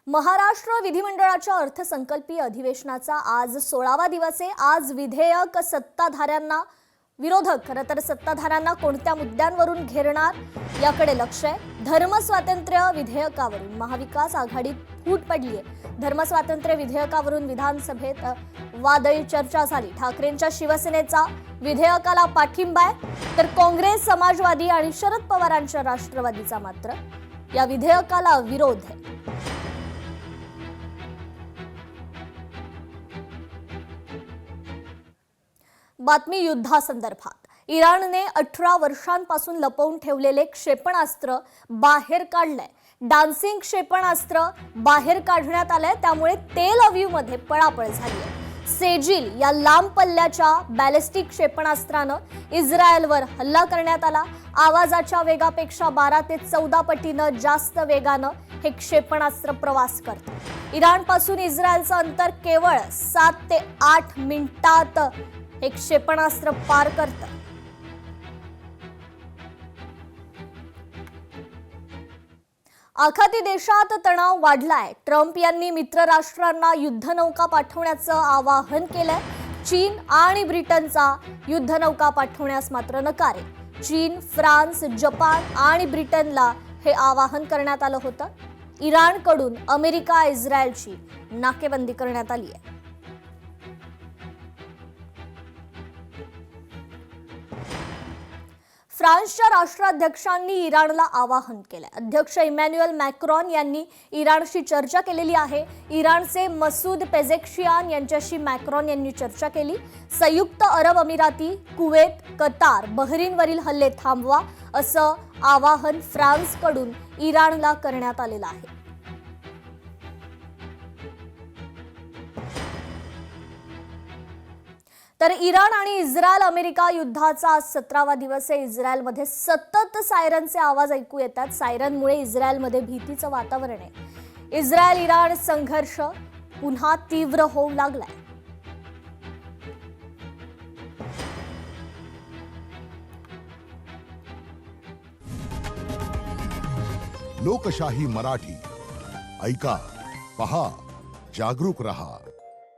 महाराष्ट्र विधिमंडळाच्या अर्थसंकल्पीय अधिवेशनाचा आज 16वा दिवस आहे। आज विधेयक सत्ताधाऱ्यांना विरोधक खरं तर सत्ताधाऱ्यांना कोणत्या मुद्द्यांवरून घेरणार याकडे लक्ष आहे। धर्मस्वातंत्र्य विधेयकावरून महाविकास आघाडीत फूट पडली आहे। धर्मस्वातंत्र्य विधेयकावरून विधानसभेत वादळी चर्चा झाली। ठाकरेंच्या शिवसेनेचा विधेयकाला पाठिंबा आहे, तर काँग्रेस, समाजवादी आणि शरद पवारांच्या राष्ट्रवादीचा मात्र या विधेयकाला विरोध आहे। बातमी युद्धासंदर्भात। इराणने 18 वर्षांपासून लपवून ठेवलेले क्षेपणास्त्र बाहेर काढलंय। डान्सिंग क्षेपणास्त्र बाहेर काढण्यात आलंय, त्यामुळे तेल अवीवमध्ये पळापळ झाली आहे। सेजिल या लांब पल्ल्याच्या बॅलिस्टिक क्षेपणास्त्रानं इस्रायलवर हल्ला करण्यात आला। आवाजाच्या वेगापेक्षा 12 ते 14 पटीनं जास्त वेगानं हे क्षेपणास्त्र प्रवास करतं। इराणपासून इस्रायलचं अंतर केवळ 7 ते 8 मिनिटात हे क्षेपणास्त्र पार करतं। आखाती देशात तणाव वाढलाय। ट्रम्प यांनी मित्र राष्ट्रांना युद्धनौका पाठवण्याचं आवाहन केलंय। चीन आणि ब्रिटनचा युद्धनौका पाठवण्यास मात्र नकार आहे। चीन, फ्रान्स, जपान आणि ब्रिटनला हे आवाहन करण्यात आलं होतं। इराणकडून अमेरिका, इस्रायलची नाकेबंदी करण्यात आली आहे। फ्रान्सच्या राष्ट्राध्यक्षांनी इराणला आवाहन केलंय। अध्यक्ष इमॅन्युएल मॅक्रॉन यांनी इराणशी चर्चा केलेली आहे। इराणचे मसूद पेझेश्कियान यांच्याशी मॅक्रॉन यांनी चर्चा केली। संयुक्त अरब अमिराती, कुवेत, कतार, बहरीनवरील हल्ले थांबवा असं आवाहन फ्रान्सकडून इराणला करण्यात आलेलं आहे। तर इराण आणि इस्रायल अमेरिका युद्धाचा आज 17वा दिवस आहे। इस्रायलमध्ये सतत सायरनचे आवाज ऐकू येतात। सायरनमुळे इस्रायलमध्ये भीतीचं वातावरण आहे। इस्रायल इराण संघर्ष पुन्हा तीव्र होऊ लागलाय। लोकशाही मराठी ऐका, पहा, जागरूक रहा।